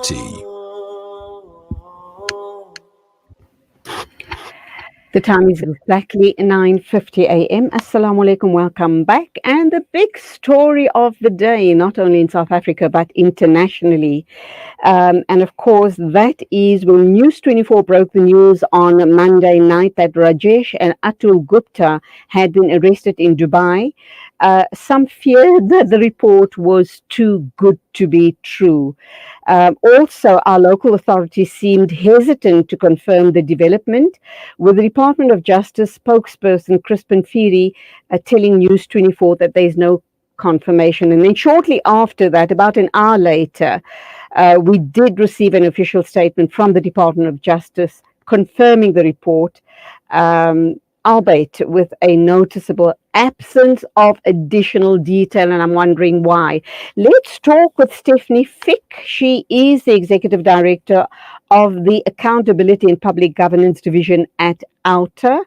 Tea. The time is exactly 9:50 a.m. Assalamu alaikum, welcome back. And the big story of the day, not only in South Africa, but internationally. And of course, that is when News 24 broke the news on Monday night that Rajesh and Atul Gupta had been arrested in Dubai. Some feared that the report was too good to be true. Also, our local authorities seemed hesitant to confirm the development, with the Department of Justice spokesperson Crispin Feary telling News 24 that there is no confirmation. And then shortly after that, about an hour later, we did receive an official statement from the Department of Justice confirming the report, albeit with a noticeable absence of additional detail, and I'm wondering why. Let's talk with Stefanie Fick. She is the Executive Director of the Accountability and Public Governance Division at OUTA.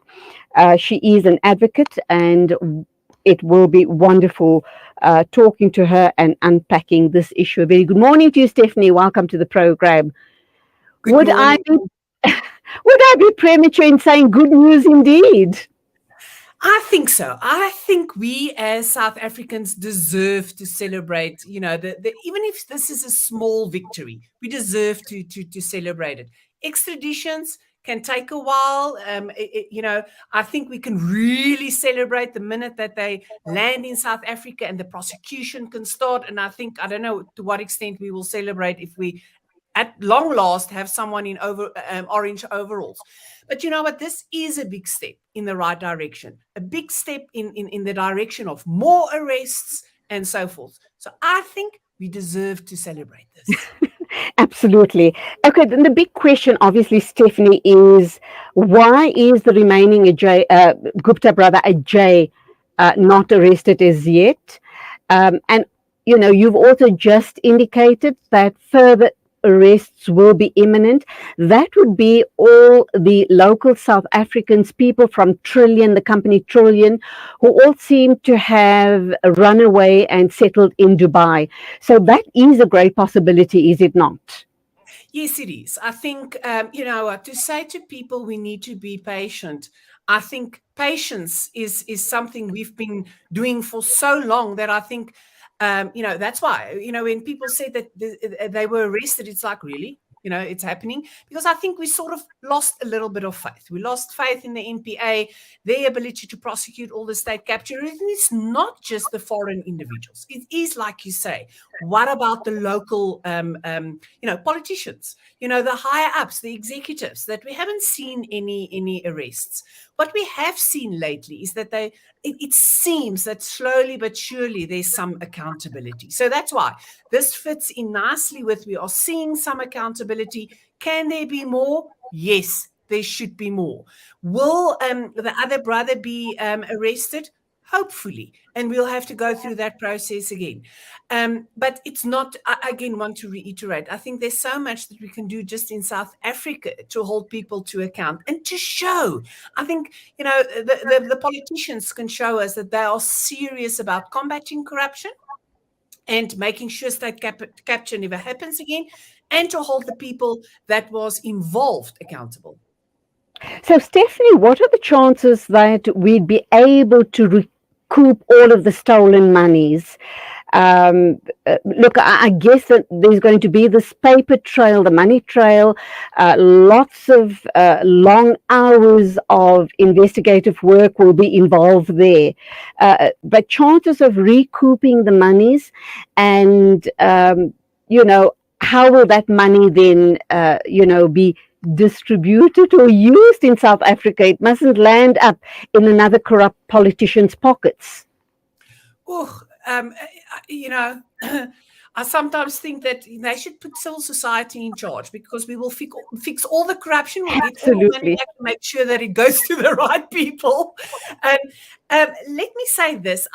She is an advocate, and it will be wonderful talking to her and unpacking this issue. A very good morning to you, Stefanie. Welcome to the program. Good morning. Would I be premature in saying good news indeed? I think so. I think we as South Africans deserve to celebrate, even if this is a small victory, we deserve to celebrate it. Extraditions can take a while. I think we can really celebrate the minute that they land in South Africa and the prosecution can start. And I don't know to what extent we will celebrate if we at long last have someone in orange overalls. But you know what? This is a big step in the right direction, a big step in the direction of more arrests and so forth. So I think we deserve to celebrate this. Absolutely. Okay, then the big question, obviously, Stefanie, is why is the remaining Gupta brother Ajay not arrested as yet? And you've also just indicated that further arrests will be imminent. That would be all the local South Africans, people from Trillion, the company Trillion, who all seem to have run away and settled in Dubai. So that is a great possibility, is it not? Yes, it is. I think, to say to people we need to be patient, I think patience is something we've been doing for so long that I think, that's why, when people say that they were arrested, it's like, really? It's happening because I think we sort of lost a little bit of faith. We lost faith in the NPA, their ability to prosecute all the state capturers. And it's not just the foreign individuals. It is, like you say, what about the local, politicians, the higher ups, the executives, that we haven't seen any arrests. What we have seen lately is that it seems that slowly but surely there's some accountability. So that's why this fits in nicely with we are seeing some accountability. Can there be more? Yes, there should be more. Will the other brother be arrested? Hopefully. And we'll have to go through that process again. But it's not, I again want to reiterate, I think there's so much that we can do just in South Africa to hold people to account and to show. I think, the politicians can show us that they are serious about combating corruption and making sure state capture never happens again, and to hold the people that was involved accountable. So, Stefanie, what are the chances that we'd be able to recoup all of the stolen monies? Look, I guess that there's going to be this paper trail, the money trail, lots of long hours of investigative work will be involved there. But chances of recouping the monies and, how will that money then, be distributed or used in South Africa? It mustn't land up in another corrupt politician's pockets. Oh, I sometimes think that they should put civil society in charge because we will fix all the corruption. We'll get all the money back to make sure that it goes to the right people. And let me say this.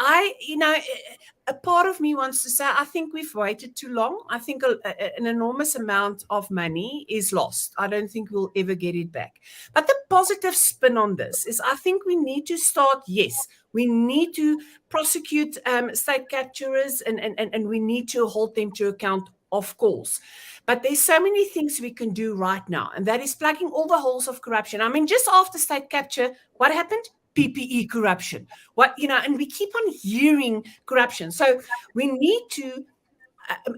A part of me wants to say, I think we've waited too long. I think an enormous amount of money is lost. I don't think we'll ever get it back. But the positive spin on this is I think we need to start, yes, we need to prosecute state capturers and we need to hold them to account of course. But there's so many things we can do right now, and that is plugging all the holes of corruption. I mean, just after state capture, what happened? PPE corruption. And we keep on hearing corruption. So we need to,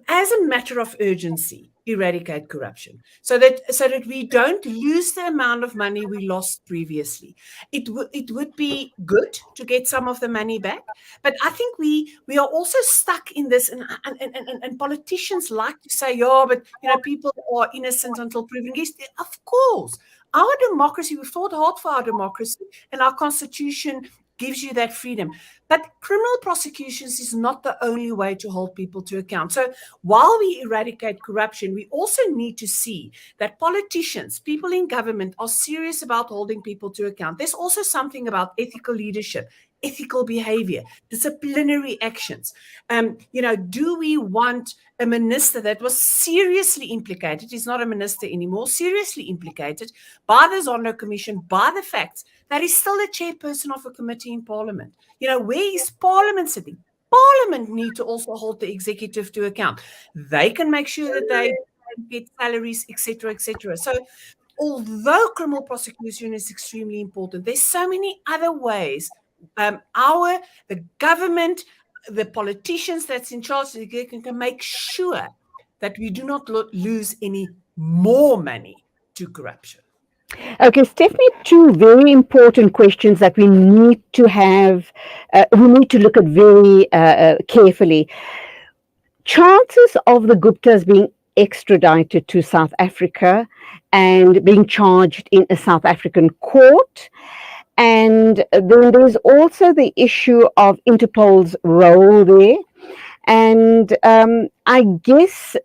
as a matter of urgency, eradicate corruption so that we don't lose the amount of money we lost previously. It would be good to get some of the money back, but I think we are also stuck in this, and politicians like to say, yeah, but people are innocent until proven guilty. Of course, our democracy, we fought hard for our democracy, and our constitution gives you that freedom. But criminal prosecutions is not the only way to hold people to account. So while we eradicate corruption, we also need to see that politicians, people in government, are serious about holding people to account. There's also something about ethical leadership, ethical behavior, disciplinary actions. Do we want a minister that was seriously implicated, he's not a minister anymore, seriously implicated by the Zondo Commission, by the facts, that he's still the chairperson of a committee in Parliament? Where is Parliament sitting? Parliament need to also hold the executive to account. They can make sure that they get salaries, etc., etc. So although criminal prosecution is extremely important, there's so many other ways the government, the politicians that's in charge, can make sure that we do not lose any more money to corruption. Okay, Stephanie, two very important questions that we need to have, we need to look at very carefully. Chances of the Guptas being extradited to South Africa and being charged in a South African court. And then there's also the issue of Interpol's role there. And I guess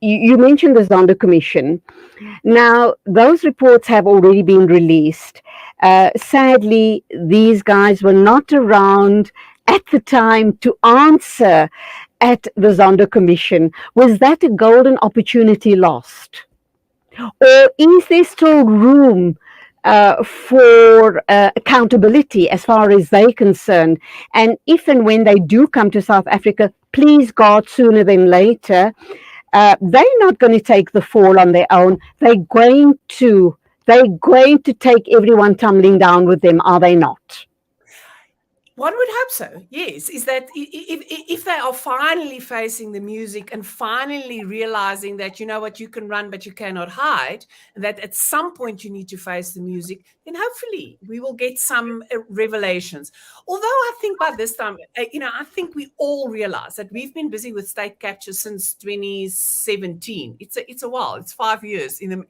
you mentioned the Zondo Commission. Now, those reports have already been released. Sadly, these guys were not around at the time to answer at the Zondo Commission. Was that a golden opportunity lost? Or is there still room for accountability as far as they're concerned? And if and when they do come to South Africa, please God, sooner than later, they're not going to take the fall on their own. They're going to take everyone tumbling down with them, are they not? One would hope so, yes. Is that if they are finally facing the music and finally realizing that, you can run, but you cannot hide, and that at some point you need to face the music, then hopefully we will get some revelations. Although I think by this time, I think we all realize that we've been busy with state capture since 2017. It's a while. It's 5 years in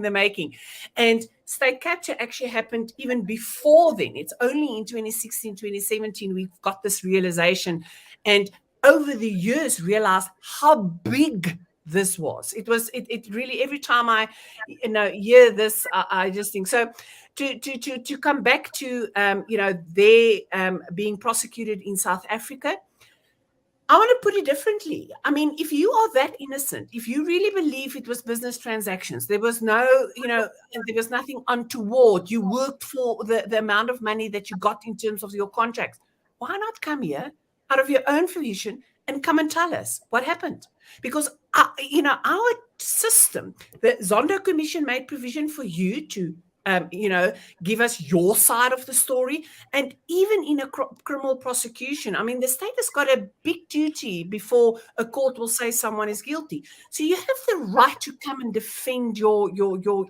the making. And state capture actually happened even before then. It's only in 2016, 2017, we've got this realization. And over the years, realized how big this was. It really, every time I hear this, I just think. So to come back to, they being prosecuted in South Africa, I want to put it differently. I mean, if you are that innocent, if you really believe it was business transactions, there was no, there was nothing untoward, you worked for the amount of money that you got in terms of your contracts, why not come here out of your own volition and come and tell us what happened? Because, our system, the Zondo Commission made provision for you to give us your side of the story. And even in a criminal prosecution, I mean, the state has got a big duty before a court will say someone is guilty. So you have the right to come and defend your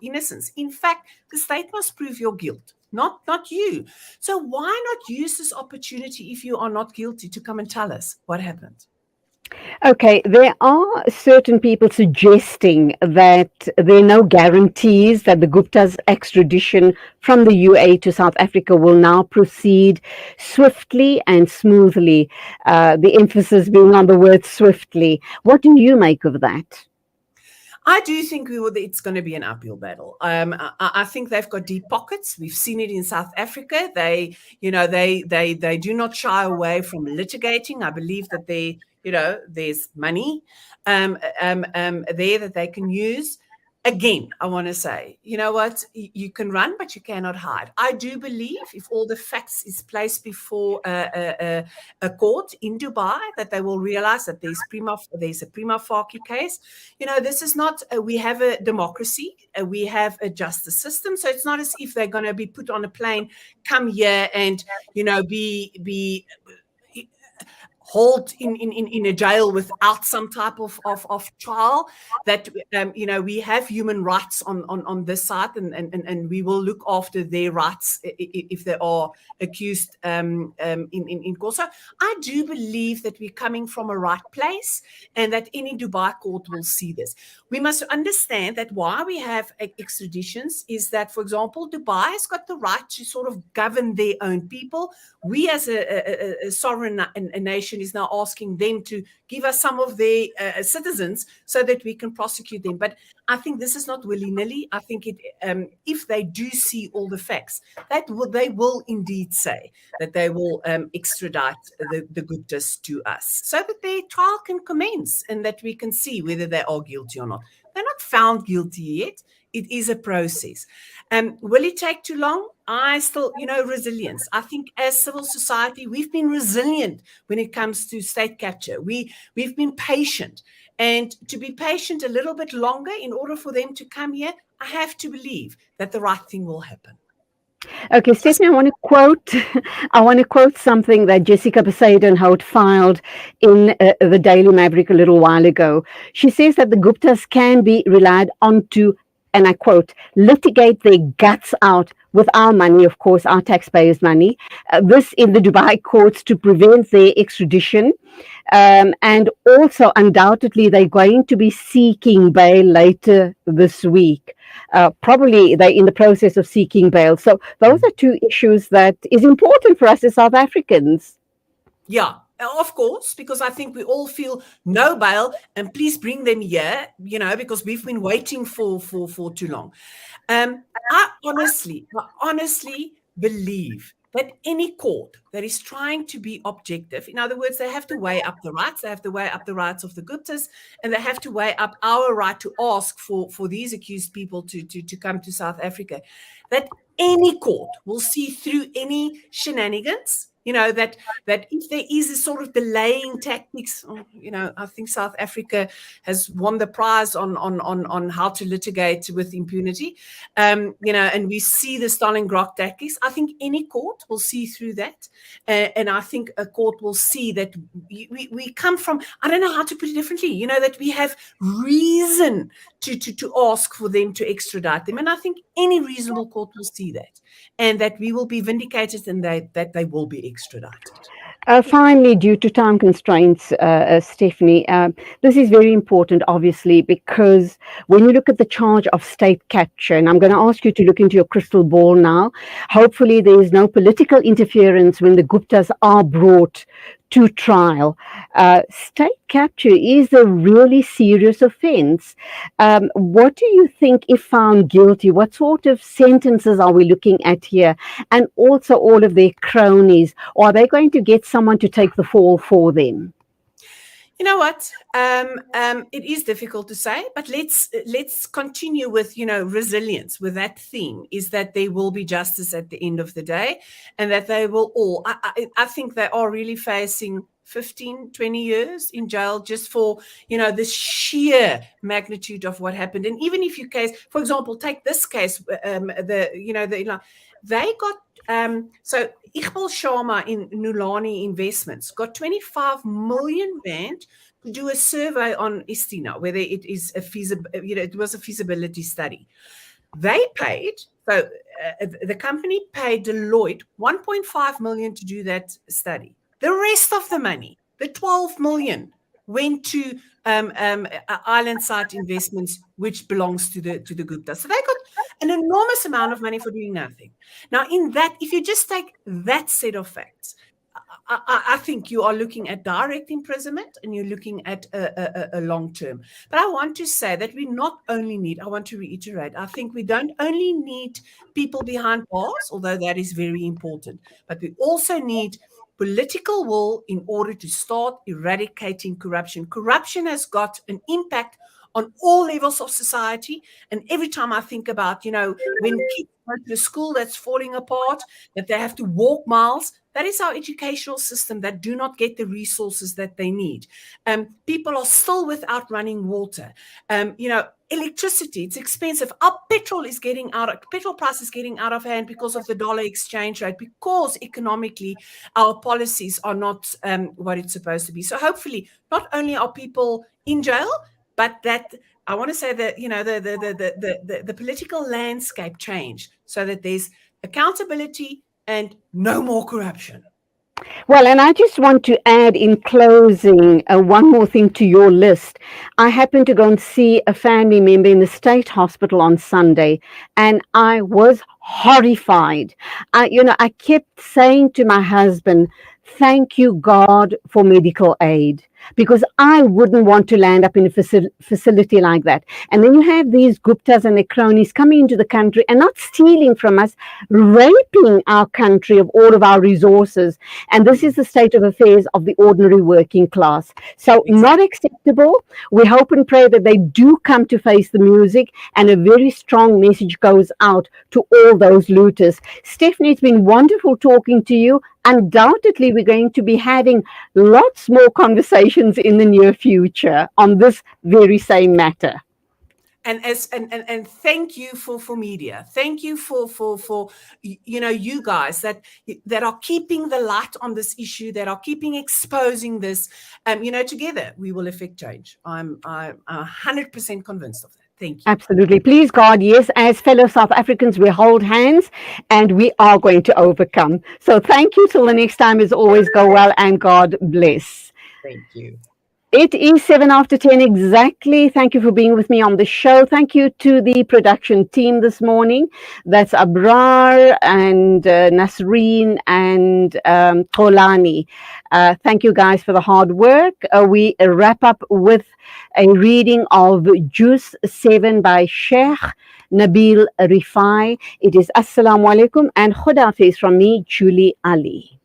innocence. In fact, the state must prove your guilt, not you. So why not use this opportunity, if you are not guilty, to come and tell us what happened? Okay, there are certain people suggesting that there are no guarantees that the Gupta's extradition from the UAE to South Africa will now proceed swiftly and smoothly, the emphasis being on the word swiftly. What do you make of that? I do think it's going to be an uphill battle. I think they've got deep pockets. We've seen it in South Africa. They do not shy away from litigating. I believe that there's money there that they can use. again, I want to say, you know what? You can run, but you cannot hide. I do believe if all the facts is placed before a court in Dubai, that they will realize that there's a prima facie case. You know, this is not, we have a democracy, we have a justice system. So it's not as if they're going to be put on a plane, come here and, you know, be hold in a jail without some type of trial. That you know, we have human rights on this side, and we will look after their rights if they are accused in court. So I do believe that we're coming from a right place, and that any Dubai court will see this. We must understand that why we have extraditions is that, for example, Dubai has got the right to sort of govern their own people. We as a sovereign a nation is now asking them to give us some of their citizens so that we can prosecute them. But I think this is not willy-nilly. I think if they do see all the facts, they will indeed say that they will extradite the Guptas to us so that their trial can commence and that we can see whether they are guilty or not. They're not found guilty yet. It is a process. Will it take too long? I still, you know, resilience. I think as civil society, we've been resilient when it comes to state capture. We've been patient. And to be patient a little bit longer in order for them to come here, I have to believe that the right thing will happen. Okay, Stephanie, I want to quote something that Jessica Poseidon-Hout filed in the Daily Maverick a little while ago. She says that the Guptas can be relied on to, and I quote, litigate their guts out with our money, of course, our taxpayers' money, this in the Dubai courts to prevent their extradition. And also, undoubtedly, they're going to be seeking bail later this week. Probably they're in the process of seeking bail. So those are two issues that is important for us as South Africans. Yeah, of course, because I think we all feel no bail and please bring them here, you know, because we've been waiting for too long. I honestly believe that any court that is trying to be objective, in other words, they have to weigh up the rights, they have to weigh up the rights of the Guptas, and they have to weigh up our right to ask for these accused people to come to South Africa, that any court will see through any shenanigans. You know, that if there is a sort of delaying tactics, you know, I think South Africa has won the prize on how to litigate with impunity. You know, and we see the Stalingrad tactics. I think any court will see through that. And I think a court will see that we come from, I don't know how to put it differently, you know, that we have reason to ask for them to extradite them. And I think any reasonable court will see that, and that we will be vindicated and that they will be extradited. Finally, due to time constraints, Stephanie, this is very important, obviously, because when you look at the charge of state capture, and I'm going to ask you to look into your crystal ball now, hopefully there is no political interference when the Guptas are brought to trial. State capture is a really serious offense. What do you think, if found guilty, what sort of sentences are we looking at here? And also all of their cronies, or are they going to get someone to take the fall for them? You know what? It is difficult to say, but let's continue with, you know, resilience with that theme, is that there will be justice at the end of the day, and that they will all, I think they are really facing 15, 20 years in jail just for, you know, the sheer magnitude of what happened. And even if you case, for example, take this case, they got, so Iqbal Sharma in Nulani Investments got 25 million rand to do a survey on Istina, whether it is a it was a feasibility study. They paid, so the company paid Deloitte 1.5 million to do that study. The rest of the money, the 12 million, went to Island Site Investments, which belongs to the Gupta. So they got an enormous amount of money for doing nothing. Now, in that, if you just take that set of facts, I think you are looking at direct imprisonment and you're looking at a long term. But I want to say that we not only need, I want to reiterate, I think we don't only need people behind bars, although that is very important, but we also need political will in order to start eradicating corruption. Corruption has got an impact on all levels of society. And every time I think about, when kids go to a school that's falling apart, that they have to walk miles, that is our educational system that do not get the resources that they need. People are still without running water. Electricity, it's expensive. Our petrol price is getting out of hand because of the dollar exchange rate, because economically our policies are not what it's supposed to be. So hopefully, not only are people in jail, but that I want to say that the political landscape change so that there's accountability and no more corruption. Well, and I just want to add in closing one more thing to your list. I happened to go and see a family member in the state hospital on Sunday, and I was horrified. I kept saying to my husband, thank you, God, for medical aid, because I wouldn't want to land up in a facility like that. And then you have these Guptas and their cronies coming into the country and not stealing from us, raping our country of all of our resources. And this is the state of affairs of the ordinary working class. So not acceptable. We hope and pray that they do come to face the music, and a very strong message goes out to all those looters. Stefanie, it's been wonderful talking to you. Undoubtedly, we're going to be having lots more conversations in the near future on this very same matter. And thank you for media. Thank you for you guys that are keeping the light on this issue, that are keeping exposing this. Together we will affect change. I'm 100% convinced of that. Thank you. Absolutely. Please, God, yes, as fellow South Africans, we hold hands and we are going to overcome. So thank you. Till the next time, as always, go well and God bless. Thank you. It is 7 after 10 exactly. Thank you for being with me on the show. Thank you to the production team this morning. That's Abrar and Nasreen and Kolani. Thank you guys for the hard work. We wrap up with a reading of Juz 7 by Sheikh Nabil Rifai. It is Assalamu alaikum and Khuda Hafiz from me, Julie Ali.